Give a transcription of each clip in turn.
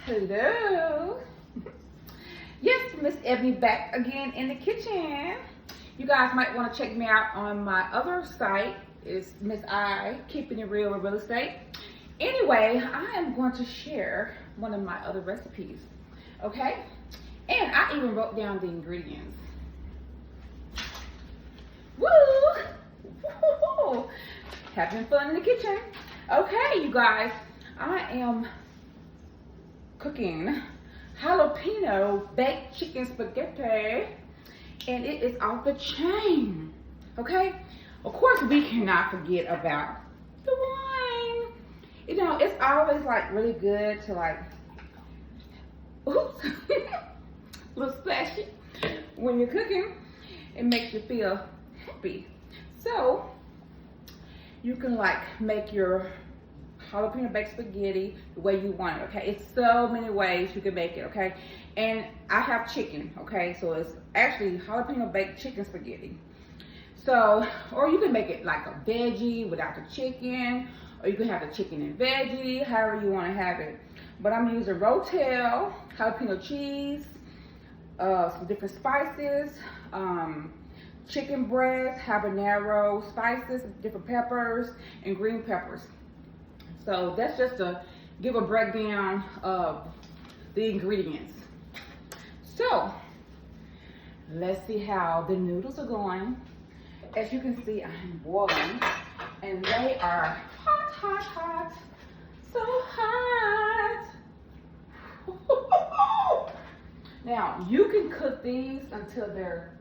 Hello. Yes, Miss Ebony back again in the kitchen. You guys might want to check me out on my other site. It's Miss I, Keeping It Real with Real Estate. Anyway, I am going to share one of my other recipes, okay? And I even wrote down the ingredients. Woo! Woo! Having fun in the kitchen. Okay, you guys, I am cooking Jalapeño Baked Chicken Spaghetti, and it is off the chain, okay? Of course, we cannot forget about the wine. You know, it's always like really good to like, oops, a little splashy when you're cooking. It makes you feel happy. So you can like make your jalapeno baked spaghetti the way you want it, okay? It's so many ways you can make it, okay? And I have chicken, okay? So it's actually jalapeno baked chicken spaghetti. So, or you can make it like a veggie without the chicken, or you can have the chicken and veggie, however you want to have it. But I'm using rotel, jalapeno cheese, some different spices, chicken breast, habanero spices, different peppers, and green peppers. So that's just to give a breakdown of the ingredients. So let's see how the noodles are going. As you can see, I'm boiling, and they are hot, hot, hot, so hot. Now you can cook these until they're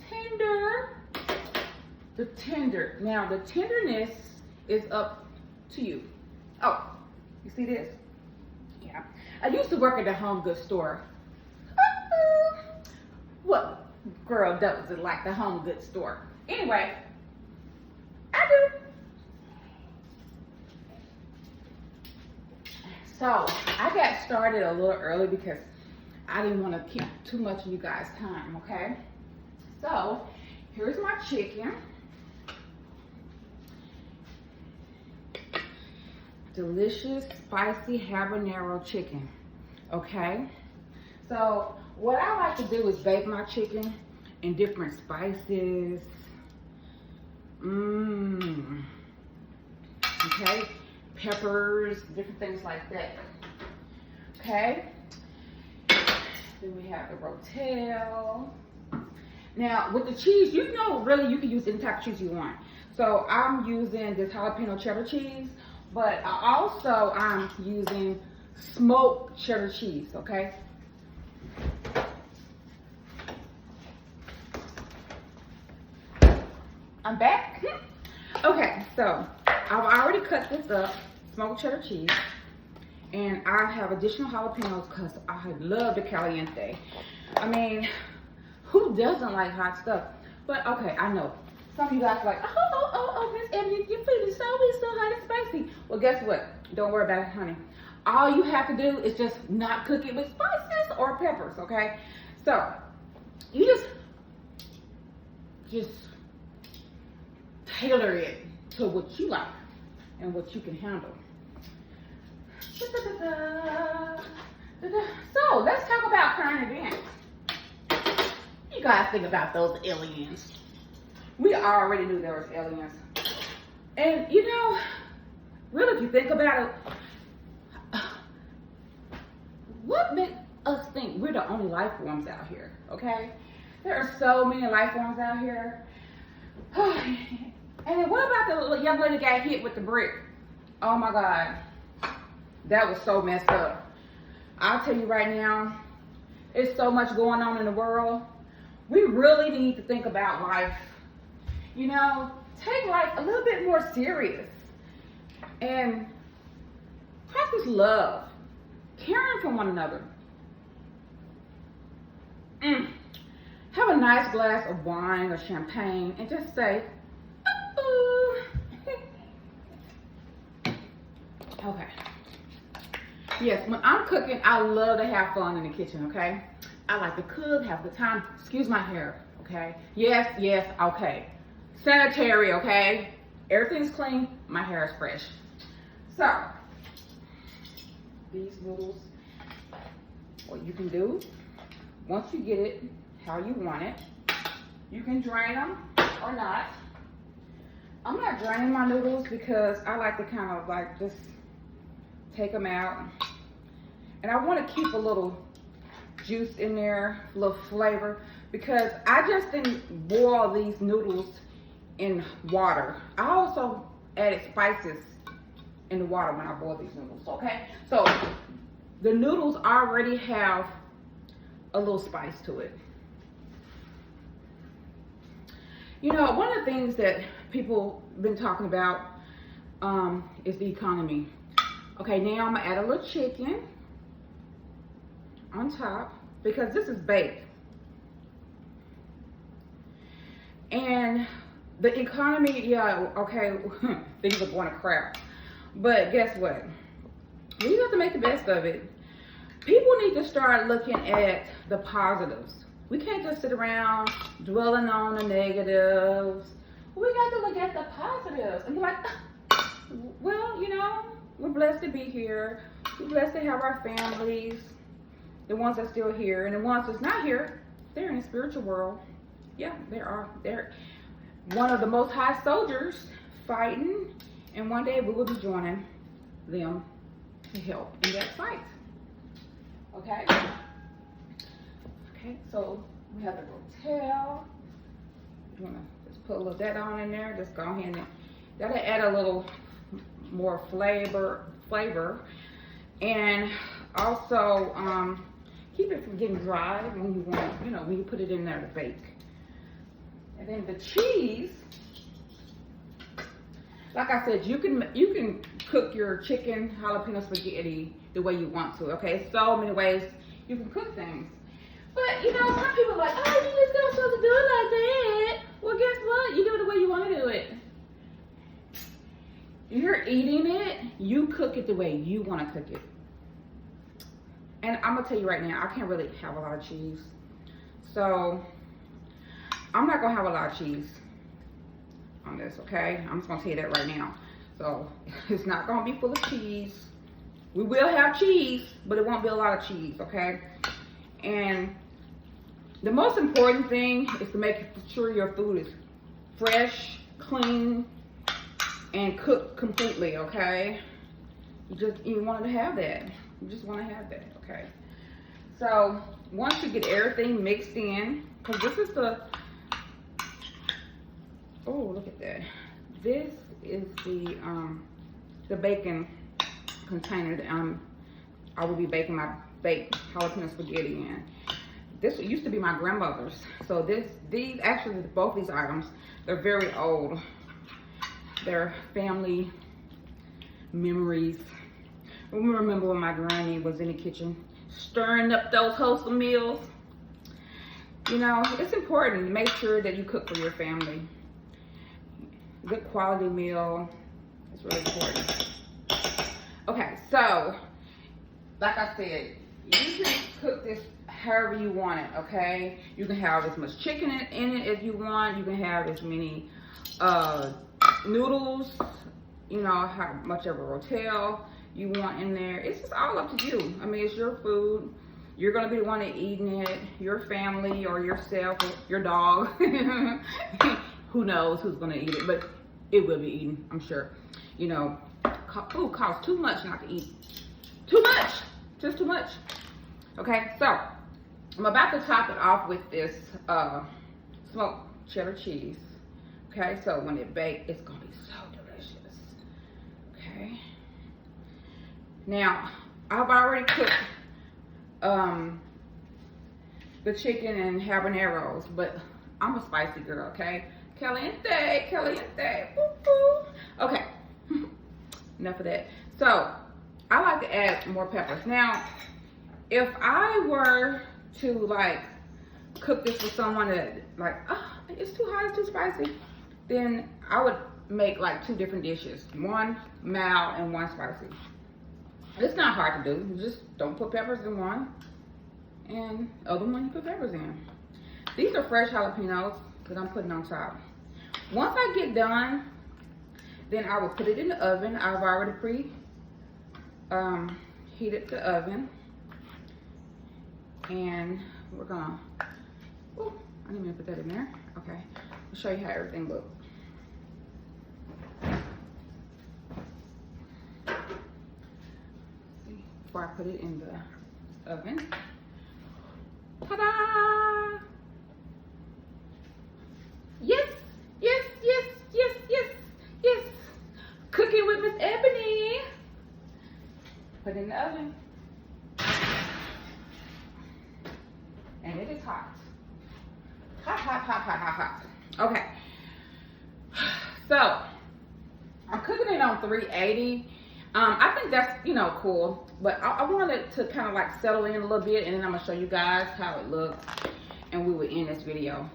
tender. Now the tenderness is up to you. Oh, you see this? Yeah. I used to work at the home goods store. What girl doesn't like the home goods store? Anyway, I do. So I got started a little early because I didn't want to keep too much of you guys' time, okay? So here's my chicken. Delicious, spicy habanero chicken, okay? So what I like to do is bake my chicken in different spices. Okay, peppers, different things like that, okay? Then we have the rotel. Now with the cheese, you know, really you can use any type of cheese you want. So I'm using this jalapeno cheddar cheese, but I'm using smoked cheddar cheese, okay? I'm back. Okay, so I've already cut this up, smoked cheddar cheese, and I have additional jalapenos because I love the caliente. I mean, who doesn't like hot stuff? But okay, I know. Some of you guys are like, oh, Miss Ebony, your food is so hot and spicy. Well, guess what? Don't worry about it, honey. All you have to do is just not cook it with spices or peppers, okay? So, you just tailor it to what you like and what you can handle. So, let's talk about current events. You guys think about those aliens. We already knew there was aliens. And you know, really if you think about it, what makes us think we're the only life forms out here, okay? There are so many life forms out here. And then what about the little young lady got hit with the brick? Oh my God, that was so messed up. I'll tell you right now, there's so much going on in the world. We really need to think about life. You know, take life a little bit more serious and practice love, caring for one another. Have a nice glass of wine or champagne and just say, ooh. Okay. Yes, when I'm cooking, I love to have fun in the kitchen, okay? I like to cook, have a good time. Excuse my hair, okay? Yes, okay. Sanitary, okay? Everything's clean, my hair is fresh. So, these noodles what you can do, once you get it how you want it, you can drain them or not. I'm not draining my noodles because I like to kind of like just take them out. And I want to keep a little juice in there, a little flavor, because I just didn't boil these noodles in water. I also added spices in the water when I boiled these noodles, okay? So the noodles already have a little spice to it. You know, one of the things that people been talking about is the economy. Okay, now I'm gonna add a little chicken on top because this is baked. And the economy, yeah, okay, things are going to crap. But guess what? We have to make the best of it. People need to start looking at the positives. We can't just sit around dwelling on the negatives. We got to look at the positives and be like, well, you know, we're blessed to be here. We're blessed to have our families, the ones that's still here, and the ones that's not here, they're in the spiritual world. Yeah, they're one of the most high soldiers fighting, and one day we will be joining them to help in that fight. Okay? Okay, so we have the rotel. You wanna just put a little of that on in there. Just go ahead and that'll add a little more flavor, and also keep it from getting dry when you want, you know, when you put it in there to bake. And then the cheese, like I said, you can cook your chicken jalapeno spaghetti the way you want to. Okay, so many ways you can cook things. But you know, some people are like, oh, you just not supposed to do it like that. Well, guess what? You do it the way you want to do it. You're eating it, you cook it the way you want to cook it. And I'm gonna tell you right now, I can't really have a lot of cheese, so I'm not gonna have a lot of cheese on this. Okay, I'm just gonna tell you that right now. So it's not gonna be full of cheese. We will have cheese, but it won't be a lot of cheese. Okay, and the most important thing is to make sure your food is fresh, clean, and cooked completely. Okay, you want to have that. You just want to have that. Okay, so once you get everything mixed in, because this is the, oh, look at that. This is the bacon container that I will be baking my baked jalapeno spaghetti in. This used to be my grandmother's. So these actually, both these items, they're very old. They're family memories. I remember when my granny was in the kitchen stirring up those wholesome meals. You know, it's important to make sure that you cook for your family. Good quality meal is really important. Okay, so like I said, you can cook this however you want it. Okay, you can have as much chicken in it as you want. You can have as many noodles, you know, how much of a rotel you want in there. It's just all up to you. I mean, it's your food. You're gonna be the one that eating it. Your family or yourself or your dog. Who knows who's gonna eat it, but it will be eaten, I'm sure. You know, food costs too much not to eat. Too much, just too much. Okay, so I'm about to top it off with this smoked cheddar cheese. Okay, so when it bakes, it's gonna be so delicious. Okay. Now, I've already cooked the chicken and habaneros, but I'm a spicy girl, okay? Caliente, caliente, woo woo. Okay, enough of that. So, I like to add more peppers. Now, if I were to like cook this for someone that like, oh, it's too hot, it's too spicy, then I would make like 2 different dishes. One mild and one spicy. It's not hard to do. You just don't put peppers in one, and the other one you put peppers in. These are fresh jalapenos that I'm putting on top. Once I get done, then I will put it in the oven. I've already heated the oven. And we're gonna, oh, I didn't even put that in there. Okay, I'll show you how everything looks. Before I put it in the oven. Ta-da! Yes, yes, yes, yes, yes, yes. Cooking with Miss Ebony. Put it in the oven. And it is hot. Hot, hot, hot, hot, hot, hot. Okay. So, I'm cooking it on 380. I think that's, cool. But I wanted to kind of like settle in a little bit, and then I'm going to show you guys how it looks. And we will end this video.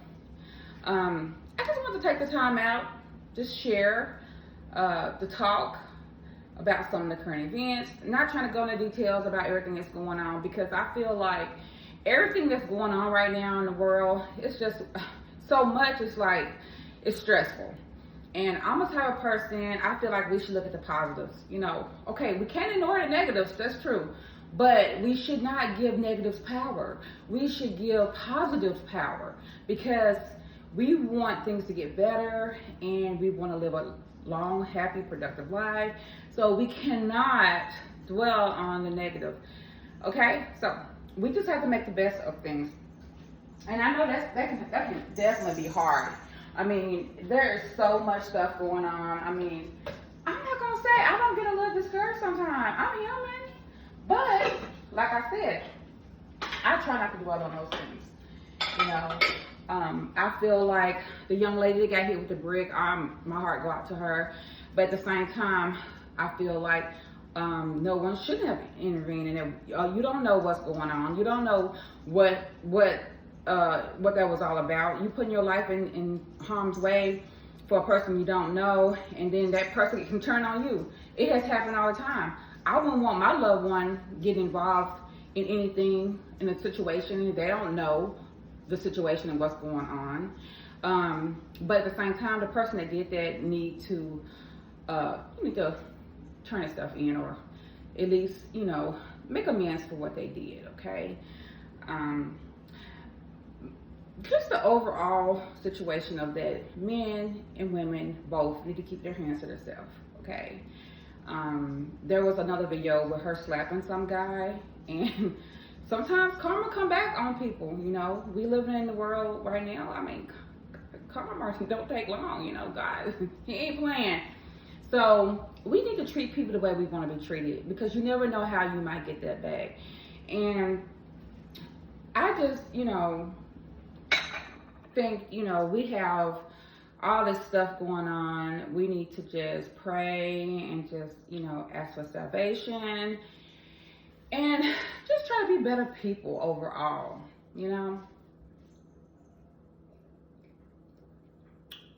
I just wanted to take the time out, just share the talk about some of the current events. Not trying to go into details about everything that's going on, because I feel like everything that's going on right now in the world, it's just so much. It's like, it's stressful. And I'm a type of person, I feel like we should look at the positives. Okay, we can't ignore the negatives, that's true. But we should not give negatives power. We should give positives power, because we want things to get better and we want to live a long, happy, productive life. So we cannot dwell on the negative. Okay, so we just have to make the best of things. And I know that can definitely be hard. I mean, there is so much stuff going on. I mean, I'm not going to say I don't get a little discouraged sometimes. I'm human. But, like I said, I try not to dwell on those things. I feel like the young lady that got hit with the brick, my heart go out to her. But at the same time, I feel like no one should have intervened. And you don't know what's going on. You don't know what that was all about. You putting your life in harm's way for a person you don't know, and then that person can turn on you. It has happened all the time. I wouldn't want my loved one getting involved in anything, in a situation, and they don't know the situation and what's going on. But at the same time, the person that did that need to turn their stuff in, or at least, make amends for what they did, okay? Just the overall situation of that, men and women both need to keep their hands to themselves, okay? There was another video with her slapping some guy, and sometimes karma come back on people, We living in the world right now. I mean, karma don't take long, God, he ain't playing. So we need to treat people the way we want to be treated, because you never know how you might get that back. And I just, think, we have all this stuff going on. We need to just pray and just, ask for salvation and just try to be better people overall,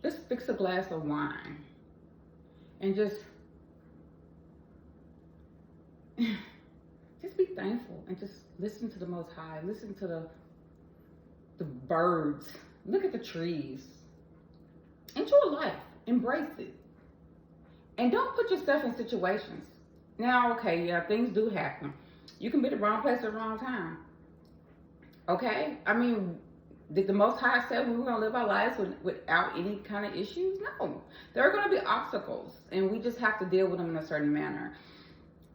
Just fix a glass of wine and just be thankful and just listen to the Most High. Listen to the birds. Look at the trees. Enjoy life. Embrace it. And don't put yourself in situations. Now, okay, yeah, things do happen. You can be the wrong place at the wrong time. Okay? I mean, did the Most High say we were going to live our lives without any kind of issues? No. There are going to be obstacles, and we just have to deal with them in a certain manner.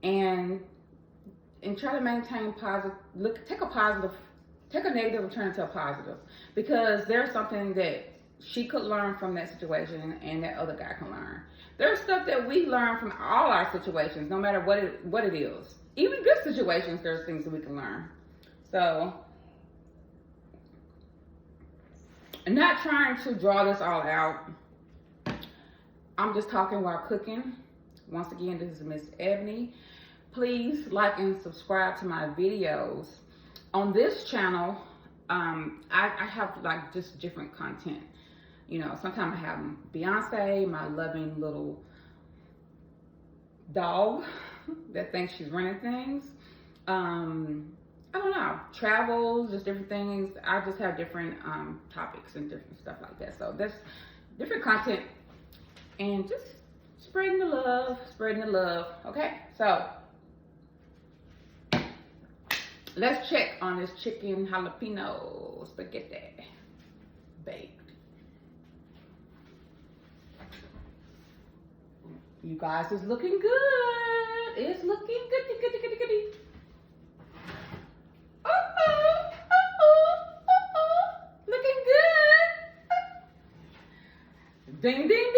And try to maintain positive, take a negative and turn it into a positive, because there's something that she could learn from that situation and that other guy can learn. There's stuff that we learn from all our situations, no matter what it is. Even good situations, there's things that we can learn. So, I'm not trying to draw this all out. I'm just talking while cooking. Once again, this is Miss Ebony. Please like and subscribe to my videos. On this channel, I have like just different content. Sometimes I have Beyonce, my loving little dog that thinks she's running things. I don't know, travels, just different things. I just have different topics and different stuff like that. So there's different content and just spreading the love, okay? So let's check on this chicken jalapeno spaghetti baked. You guys, it's looking good. It's looking goody, goody, goody, goody. Looking good. Ding, ding, ding.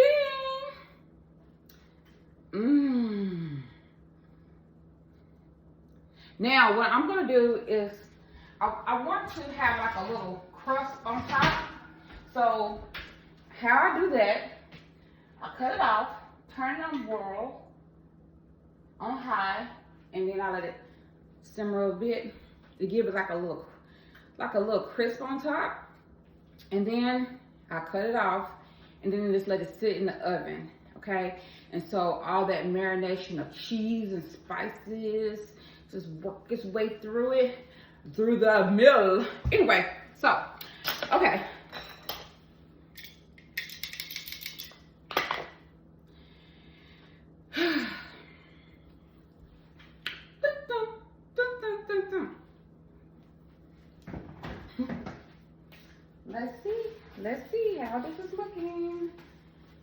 Now, what I'm going to do is, I want to have like a little crust on top. So, how I do that, I cut it off, turn it on boil, on high, and then I let it simmer a bit to give it like a little crisp on top. And then I cut it off, and then just let it sit in the oven, okay? And so all that marination of cheese and spices just work its way through it, through the middle. Anyway, so, okay. Let's see how this is looking.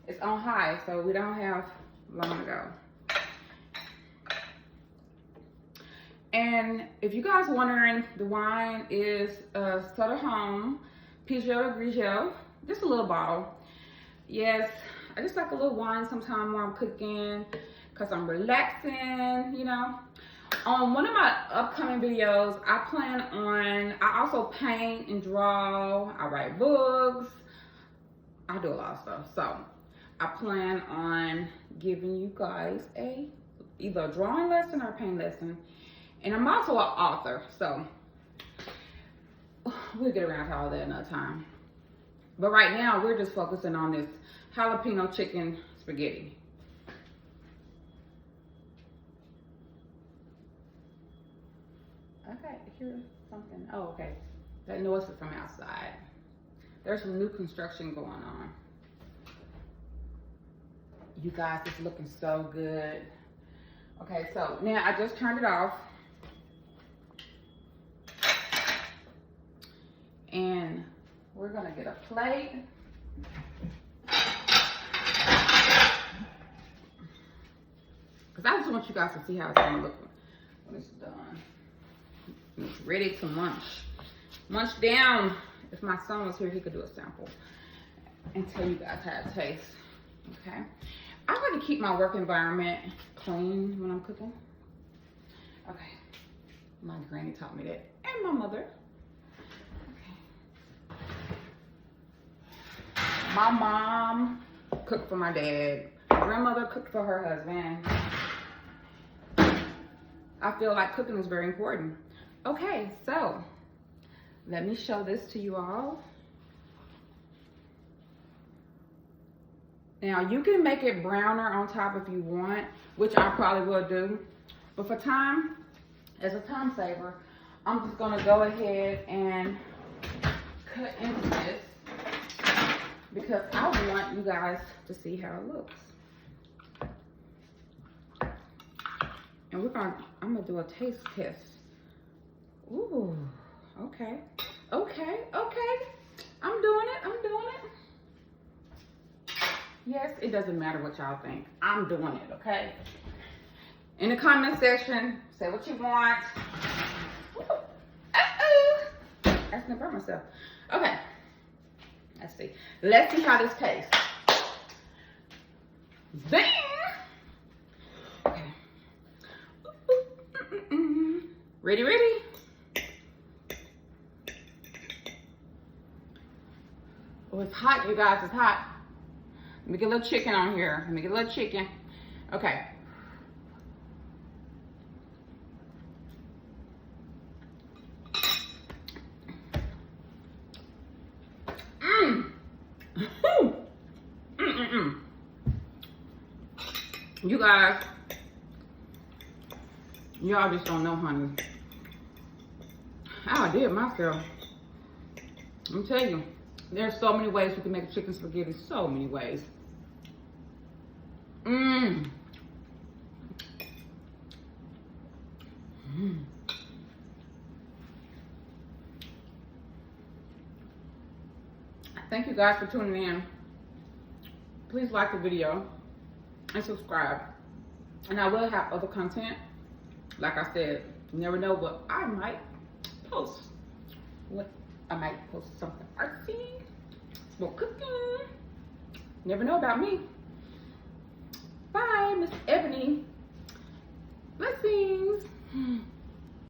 It's on high, so we don't have long to go. And if you guys are wondering, the wine is Sutter Home Peugeot Grigio, just a little bottle. Yes, I just like a little wine sometime while I'm cooking, because I'm relaxing, you know. On one of my upcoming videos, I also paint and draw, I write books, I do a lot of stuff. So I plan on giving you guys either a drawing lesson or a paint lesson. And I'm also an author, so we'll get around to all that another time. But right now, we're just focusing on this jalapeno chicken spaghetti. Okay, here's something. Oh, okay. That noise is from outside. There's some new construction going on. You guys, it's looking so good. Okay, so now I just turned it off. And we're gonna get a plate. Because I just want you guys to see how it's gonna look when it's done. It's ready to munch. Munch down. If my son was here, he could do a sample and tell you guys how it tastes. Okay. I like to keep my work environment clean when I'm cooking. Okay. My granny taught me that, and my mother. Okay. My mom cooked for my dad. My grandmother cooked for her husband. I feel like cooking is very important. Okay, so let me show this to you all. Now you can make it browner on top if you want, which I probably will do. But for time, as a time saver, I'm just gonna go ahead and cut into this because I want you guys to see how it looks. And I'm gonna do a taste test. Ooh, okay. Okay. I'm doing it. Yes, it doesn't matter what y'all think. I'm doing it, okay? In the comment section, say what you want. I can burn myself. Okay. Let's see. Let's see how this tastes. Bam! Okay. Ready? Oh, it's hot, you guys. It's hot. Let me get a little chicken on here. Okay. You guys, y'all just don't know, honey. I did myself. I'm telling you, there's so many ways you can make a chicken spaghetti. So many ways. Thank you guys for tuning in. Please like the video and subscribe. And I will have other content. Like I said, you never know, but I might post. I might post something artsy, some more cooking. Never know about me. Bye, Miss Ebony. Blessings.